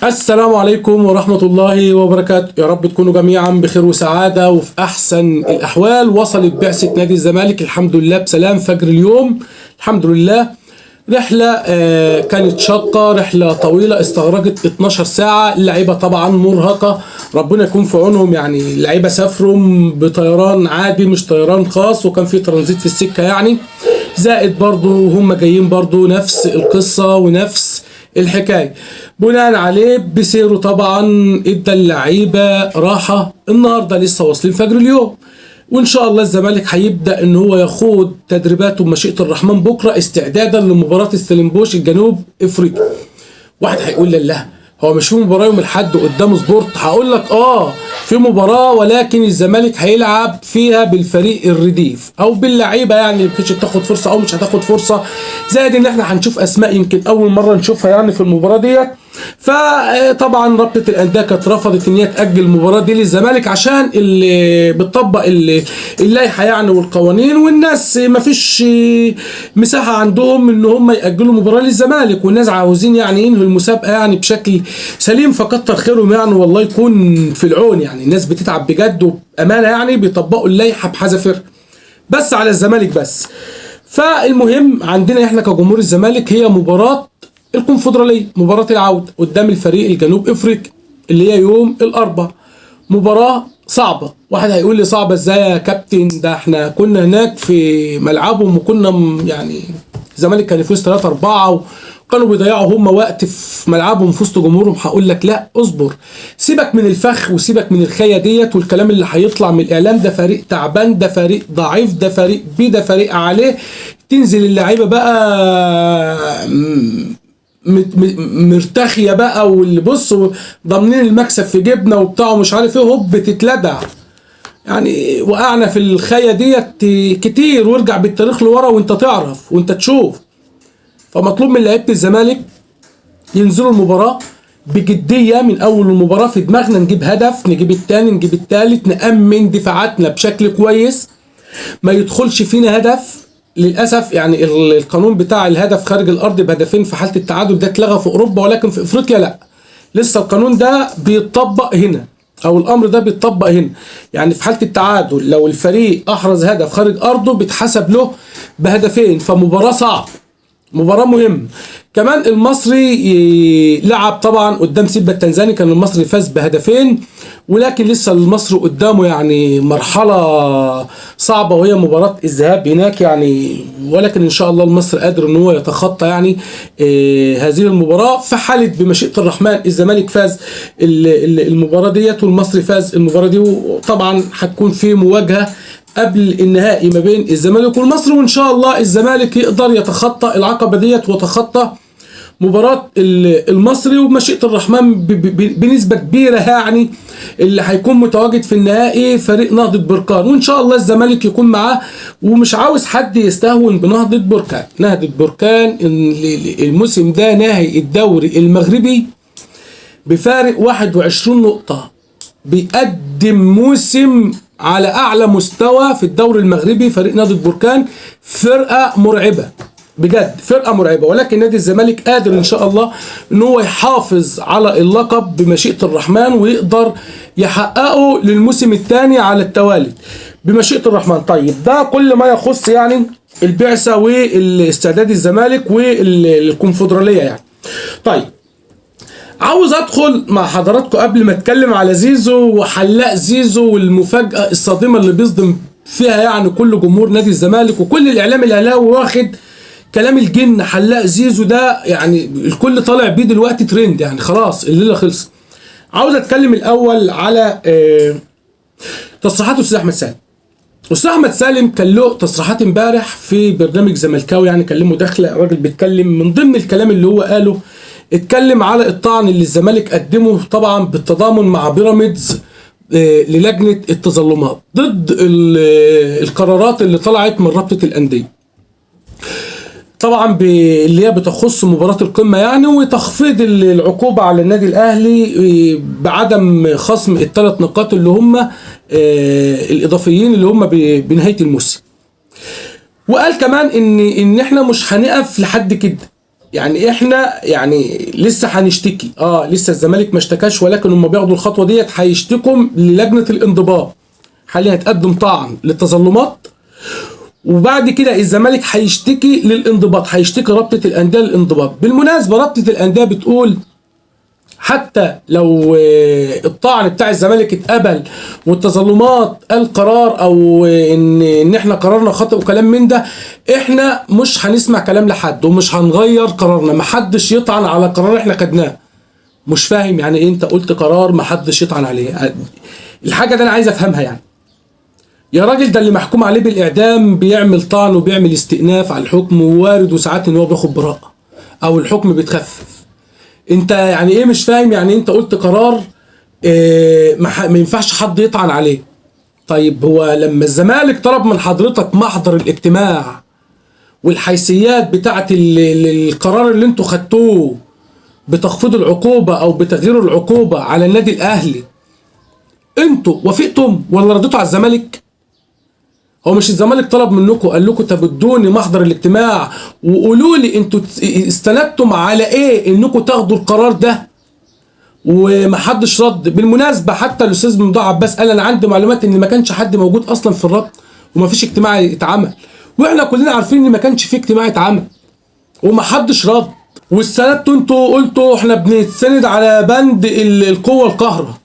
السلام عليكم ورحمة الله وبركاته. يا رب تكونوا جميعا بخير وسعادة وفي أحسن الأحوال. وصلت بعثة نادي الزمالك الحمد لله بسلام فجر اليوم الحمد لله. رحلة كانت شاقة، رحلة طويلة استغرقت 12 ساعة. اللعيبة طبعا مرهقة، ربنا يكون في عونهم. يعني اللعيبة سافروا بطيران عادي مش طيران خاص، وكان في ترانزيت في السكة يعني. زائد برضو هم جايين برضو نفس القصة ونفس الحكاية. بناء عليه بسيره طبعا ادى اللعيبة راحة. النهاردة لسه واصلين فجر اليوم، وان شاء الله الزمالك هيبدأ ان هو يخوض تدريباته بمشيئة الرحمن بكرة استعدادا لمباراة ستيلنبوش الجنوب افريقيا. واحد هيقول لله هو مش في مباراة يوم الاحد قدام سبورت؟ هقول لك في مباراة، ولكن الزمالك هيلعب فيها بالفريق الرديف او باللعيبة يعني مش هتاخد فرصة او مش هتاخد فرصة. زائد ان احنا هنشوف اسماء يمكن اول مرة نشوفها يعني في المباراة ديت. فطبعا رابطة الأندية كانت رفضت ان هي تأجل المباراة دي للزمالك عشان اللي بتطبق اللائحة يعني والقوانين، والناس ما فيش مساحة عندهم ان هم يأجلوا مباراة للزمالك، والناس عاوزين يعني ينهوا المسابقة يعني بشكل سليم. فكتر خيرهم يعني والله يكون في العون. يعني الناس بتتعب بجد وبأمانة يعني بيطبقوا اللائحة بحذافيرها بس على الزمالك بس. فالمهم عندنا احنا كجمهور الزمالك هي مباراة الكونفدرالية، مباراة العودة قدام الفريق الجنوب افريقي اللي هي يوم الاربعاء. مباراة صعبة. واحد هيقول لي صعبة ازاي يا كابتن؟ ده احنا كنا هناك في ملعبهم وكنا يعني الزمالك كان يفوز 3-4 وكانوا بيضيعوا هم وقت في ملعبهم في وسط جمهورهم. هقول لك لا اصبر، سيبك من الفخ وسيبك من الخية ديت والكلام اللي هيطلع من الاعلام. ده فريق تعبان، ده فريق ضعيف، ده فريق بي، ده فريق عليه. تنزل اللعيبة بقى مرتخيه بقى، واللي بصوا ضامنين المكسب في جيبنا وبتاع ومش عارف ايه، هوب تتلدع. يعني وقعنا في الخية ديت كتير، وارجع بالتاريخ لورا وانت تعرف وانت تشوف. فمطلوب من لعيبه الزمالك ينزلوا المباراه بجديه من اول المباراه، في دماغنا نجيب هدف، نجيب الثاني، نجيب الثالث، نأمن دفاعاتنا بشكل كويس، ما يدخلش فينا هدف. للاسف يعني القانون بتاع الهدف خارج الارض بهدفين في حاله التعادل ده اتلغى في اوروبا، ولكن في افريقيا لا، لسه القانون ده بيتطبق هنا، او الامر ده بيتطبق هنا. يعني في حاله التعادل لو الفريق احرز هدف خارج ارضه بيتحسب له بهدفين. فمباراه صعبه، مباراة مهمة. كمان المصري لعب طبعا قدام سيمبا التنزاني، كان المصري فاز بهدفين، ولكن لسه المصري قدامه يعني مرحلة صعبة وهي مباراة الذهاب هناك يعني. ولكن ان شاء الله المصري قادر ان هو يتخطى يعني هذه المباراة. في حالة بمشيئة الرحمن الزمالك فاز المباراة ديت والمصري فاز المباراة دي، وطبعا هتكون في مواجهة قبل النهائي ما بين الزمالك والمصري، وان شاء الله الزمالك يقدر يتخطى العقبه ديت ويتخطى مباراه المصري. وبمشيئه الرحمن بنسبه كبيره يعني اللي هيكون متواجد في النهائي فريق نهضه بركان، وان شاء الله الزمالك يكون معاه. ومش عاوز حد يستهون بنهضه بركان. نهضه بركان الموسم ده ناهي الدوري المغربي بفارق 21 نقطه، بيقدم موسم على اعلى مستوى في الدوري المغربي. فريق نادي بركان فرقه مرعبه بجد، فرقه مرعبه. ولكن نادي الزمالك قادر ان شاء الله ان هو يحافظ على اللقب بمشيئه الرحمن، ويقدر يحققه للموسم الثاني على التوالي بمشيئه الرحمن. طيب ده كل ما يخص يعني البعثه والاستعداد الزمالك والكونفدراليه يعني. طيب عاوز ادخل مع حضراتكم قبل ما اتكلم على زيزو وحلاق زيزو والمفاجأة الصادمة اللي بيصدم فيها يعني كل جمهور نادي الزمالك وكل الاعلام الاهلاوي، واخد كلام الجن حلاق زيزو ده يعني الكل طالع بيه دلوقتي ترند يعني خلاص الليلة خلص. عاوز اتكلم الاول على تصريحات استاذ احمد سالم. استاذ احمد سالم كان له تصريحات امبارح في برنامج زملكاوي يعني، كلمه داخله الراجل بيتكلم من ضمن الكلام اللي هو قاله، اتكلم على الطعن اللي الزمالك قدمه طبعا بالتضامن مع بيراميدز للجنة التظلمات ضد القرارات اللي طلعت من رابطة الأندية، طبعا اللي هي بتخص مباراة القمة يعني، وتخفيض العقوبة على النادي الأهلي بعدم خصم ال3 نقاط اللي هم الإضافيين اللي هم بنهاية الموسم. وقال كمان ان احنا مش هنقف لحد كده، يعني احنا يعني لسه هنشتكي، لسه الزمالك ما اشتكاش، ولكن هم بياخدوا الخطوه ديت، هيشتكوا للجنه الانضباط، حاليا هيتقدم طعن للتظلمات، وبعد كده الزمالك هيشتكي للانضباط، هيشتكي رابطه الانديه للانضباط. بالمناسبه رابطه الانديه بتقول حتى لو الطعن بتاع الزمالك اتقبل والتظلمات قال قرار، او ان احنا قرارنا خاطئ وكلام من ده، احنا مش هنسمع كلام لحد ومش هنغير قرارنا، محدش يطعن على قرار احنا خدناه. مش فاهم يعني ايه انت قلت قرار محدش يطعن عليه؟ الحاجه دي انا عايز افهمها. يعني يا راجل، ده اللي محكوم عليه بالاعدام بيعمل طعن وبيعمل استئناف على الحكم، ووارد وساعات ان هو بياخد براءه او الحكم بيتخفف. انت يعني ايه مش فاهم؟ يعني انت قلت قرار ما ينفعش حد يطعن عليه. طيب هو لما الزمالك طلب من حضرتك محضر الاجتماع والحيثيات بتاعه القرار اللي انتوا خدتوه بتخفيض العقوبه او بتغيير العقوبه على النادي الاهلي، انتوا وافقتم ولا رديتوا على الزمالك؟ هو مش الزمالك طلب منكم قال لكم طب ادوني محضر الاجتماع وقولوا لي انتوا استندتم على ايه انكم تاخدوا القرار ده؟ ومحدش رد. بالمناسبه حتى الاستاذ ممدوح عباس قال انا عندي معلومات ان ما كانش حد موجود اصلا في الربط ومفيش اجتماع اتعمل، واحنا كلنا عارفين ان ما كانش في اجتماع اتعمل ومحدش رد. واستندتوا انتوا قلتوا احنا بنتسند على بند القوه القاهره.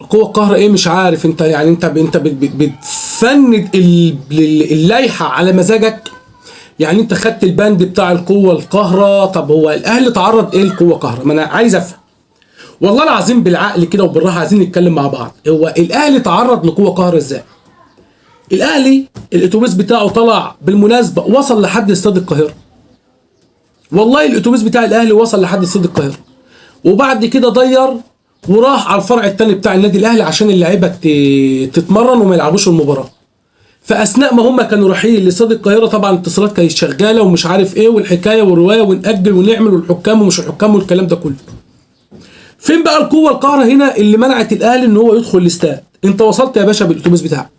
القوه القاهره ايه مش عارف انت، يعني انت بتفند اللائحه على مزاجك. يعني انت خدت البند بتاع القوه القاهره. طب هو الاهلي تعرض ايه القوه القاهره؟ ما انا عايز افهم والله العظيم بالعقل كده وبالراحه، عايزين نتكلم مع بعض. هو الاهلي تعرض لقوه قاهره ازاي؟ الاهلي الاتوبيس بتاعه طلع بالمناسبه وصل لحد استاد القاهره. والله الاتوبيس بتاع الاهلي وصل لحد استاد القاهره، وبعد كده ضير وراح على الفرع الثاني بتاع النادي الاهلي عشان اللعيبه تتمرن وما يلعبوش المباراه. فاثناء ما هم كانوا رايحين لاستاد القاهره طبعا الاتصالات كانت شغاله ومش عارف ايه والحكايه والروايه ونأجل ونعمل والحكام ومش الحكام والكلام ده كله. فين بقى القوه القاهره هنا اللي منعت الاهلي ان هو يدخل الاستاد؟ انت وصلت يا باشا بالاتوبيس بتاعك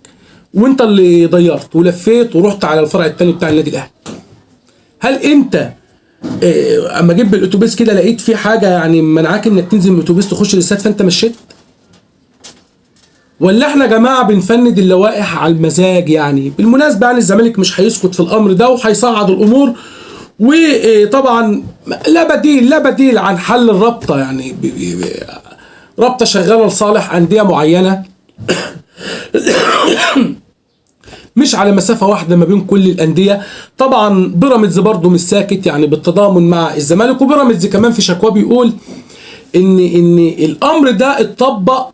وانت اللي ضيرت ولفيت ورحت على الفرع الثاني بتاع النادي الاهلي. هل انت اما جيت بالاتوبيس كده لقيت في حاجه يعني منعاك انك تنزل من الاتوبيس تخش الاستاد فانت مشيت؟ ولا احنا يا جماعه بنفند اللوائح على المزاج؟ يعني بالمناسبه يعني الزمالك مش هيسكت في الامر ده وهيصعد الامور، وطبعا لا بديل عن حل الرابطه. يعني رابطه شغاله لصالح انديه معينه مش على مسافه واحده ما بين كل الانديه. طبعا بيراميدز برضه مش ساكت، يعني بالتضامن مع الزمالك، وبيراميدز كمان في شكواه بيقول ان الامر ده اتطبق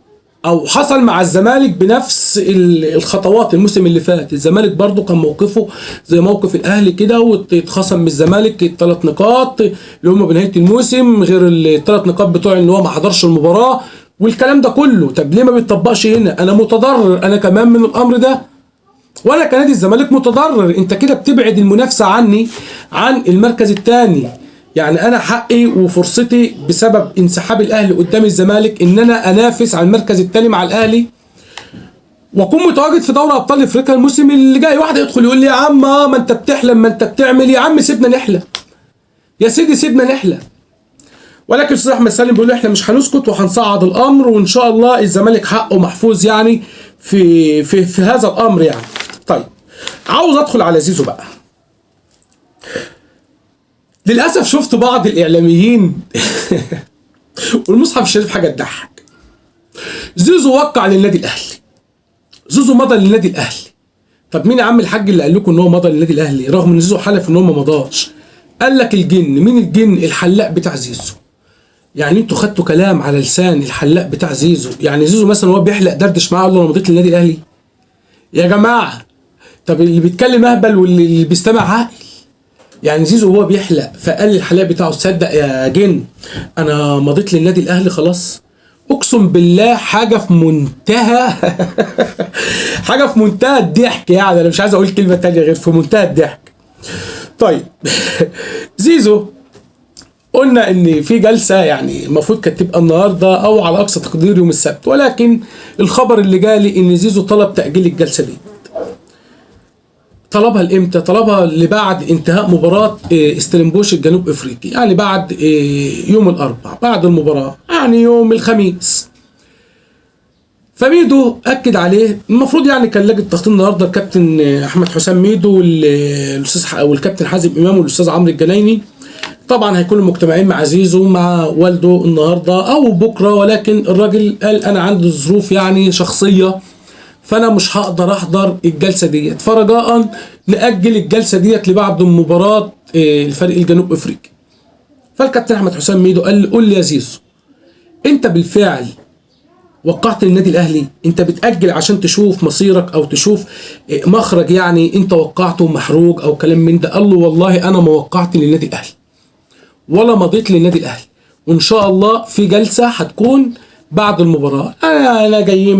او حصل مع الزمالك بنفس الخطوات الموسم اللي فات. الزمالك برضو كان موقفه زي موقف الاهلي كده، واتخصم من الزمالك الثلاث نقاط اللي هم بنهايه الموسم غير الثلاث نقاط بتوع ان هو ما حضرش المباراه والكلام ده كله. طب ليه ما بيتطبقش هنا؟ انا متضرر انا كمان من الامر ده، وانا كنادي الزمالك متضرر. انت كده بتبعد المنافسه عني عن المركز الثاني. يعني انا حقي وفرصتي بسبب انسحاب الاهلي قدام الزمالك ان انا انافس على المركز الثاني مع الاهلي واكون متواجد في دوري ابطال افريقيا الموسم اللي جاي. واحد يدخل يقول لي يا عم ما انت بتحلم، ما انت بتعمل. يا عم سيبنا نحلم يا سيدي، سيبنا نحلم. ولكن الاستاذ احمد سالم بيقول احنا مش هنسكت وهنصعد الامر، وان شاء الله الزمالك حقه محفوظ يعني في هذا الامر يعني. طيب عاوز ادخل على زيزو بقى. للاسف شفت بعض الاعلاميين والمصحف الشريف حاجه تضحك. زيزو وقع للنادي الاهلي، زيزو مضى للنادي الاهلي. طب مين يا عم الحاج اللي قال لكم ان هو مضى للنادي الاهلي رغم ان زيزو حلف ان هو ما مضاش؟ قال لك الجن. مين الجن؟ الحلاق بتاع زيزو. يعني انتوا خدتوا كلام على لسان الحلاق بتاع زيزو. يعني زيزو مثلا هو بيحلق دردش معاه قال له انا مضيت للنادي الاهلي يا جماعه. طب اللي بيتكلم اهبل واللي بيستمع عاقل. يعني زيزو هو بيحلق فقال للحلاق بتاعه تصدق يا جن انا مضيت للنادي الاهلي خلاص؟ اقسم بالله حاجه في منتهى حاجه في منتهى الضحك. يعني انا مش عايز اقول كلمه تانية غير في منتهى الضحك. طيب زيزو قلنا ان في جلسه يعني المفروض كانت تبقى النهارده او على اقصى تقدير يوم السبت، ولكن الخبر اللي جالي ان زيزو طلب تاجيل الجلسه دي. طلبها لامتى؟ طلبها لبعد انتهاء مباراة ستيلنبوش الجنوب افريقي، يعني بعد يوم الاربعاء بعد المباراة، يعني يوم الخميس. فميدو اكد عليه. المفروض يعني كان لجنه التخطيط النهارده الكابتن احمد حسام ميدو والاستاذ والكابتن حازم امام والاستاذ عمرو الجنايني طبعا هيكونوا مجتمعين مع زيزو مع والده النهارده او بكره، ولكن الراجل قال انا عندي ظروف يعني شخصيه فانا مش هقدر احضر الجلسه ديت، فرجاء ناجل الجلسه ديت لبعد مباراه الفريق الجنوب افريقي. فالكابتن احمد حسام ميدو قال قول لي يا زيزو، انت بالفعل وقعت للنادي الاهلي؟ انت بتاجل عشان تشوف مصيرك او تشوف مخرج يعني انت وقعته محروج او كلام من ده؟ قال له والله انا ما وقعت للنادي الاهلي ولا مضيت للنادي الاهلي، وان شاء الله في جلسه هتكون بعد المباراه. انا جايين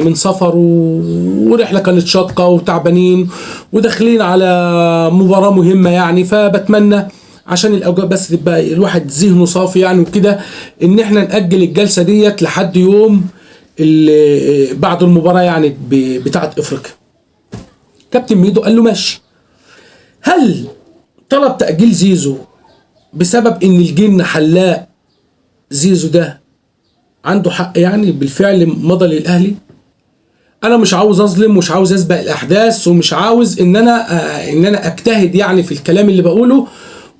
من سفر ورحله كانت شاقه وتعبانين وداخلين على مباراه مهمه يعني، فبتمنى عشان الاوجاع بس تبقى الواحد ذهنه صافي يعني وكده ان احنا ناجل الجلسه ديت لحد يوم بعد المباراه يعني بتاعه افريقيا. كابتن ميدو قال له ماشي. هل طلب تاجيل زيزو بسبب ان الجن حلاق زيزو ده عنده حق يعني بالفعل مضى للاهلي؟ انا مش عاوز اظلم ومش عاوز اسبق الاحداث ومش عاوز ان انا اجتهد يعني في الكلام اللي بقوله،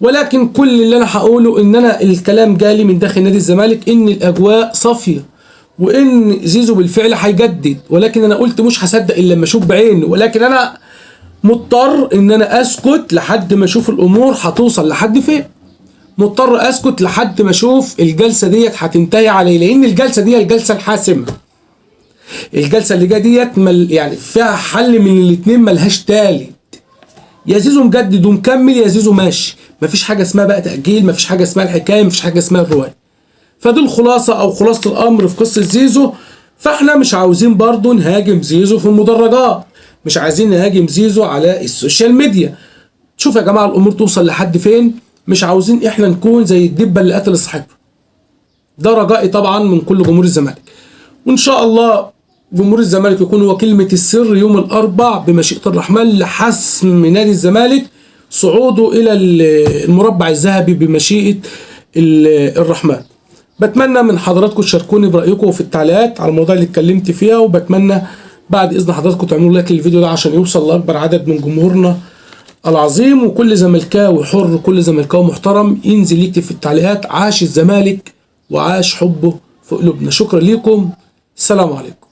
ولكن كل اللي انا هقوله ان انا الكلام جالي من داخل نادي الزمالك ان الاجواء صافيه وان زيزو بالفعل هيجدد، ولكن انا قلت مش هصدق الا لما اشوف بعيني، ولكن انا مضطر ان انا اسكت لحد ما اشوف الامور هتوصل لحد فين. مضطر اسكت لحد ما اشوف الجلسه ديت هتنتهي على ايه، لان الجلسه دي الجلسه الحاسمه. الجلسه اللي جايه ديت يعني فيها حل من الاثنين ملهاش تالت. يا زيزو مجدد ومكمل يا زيزو ماشي، مفيش حاجه اسمها بقى تاجيل، مفيش حاجه اسمها الحكايه، مفيش حاجه اسمها الروايه. فدي الخلاصه او خلاصه الامر في قصه زيزو. فاحنا مش عاوزين برضو نهاجم زيزو في المدرجات، مش عايزين نهاجم زيزو على السوشيال ميديا. شوف يا جماعه الامور توصل لحد فين، مش عاوزين احنا نكون زي الدبه اللي قتل صاحبها. ده رجائي طبعا من كل جمهور الزمالك، وان شاء الله جمهور الزمالك يكون هو كلمه السر يوم الاربع بمشيئه الرحمن لحسم نادي الزمالك صعوده الى المربع الذهبي بمشيئه الرحمن. بتمنى من حضراتكم تشاركوني برايكم في التعليقات على الموضوع اللي اتكلمت فيها، وبتمنى بعد اذن حضراتكم تعملوا لايك للفيديو ده عشان يوصل لاكبر عدد من جمهورنا العظيم. وكل زملكاوي حر، كل زملكاوي محترم ينزل يكتب في التعليقات عاش الزمالك وعاش حبه في قلوبنا. شكرا لكم، السلام عليكم.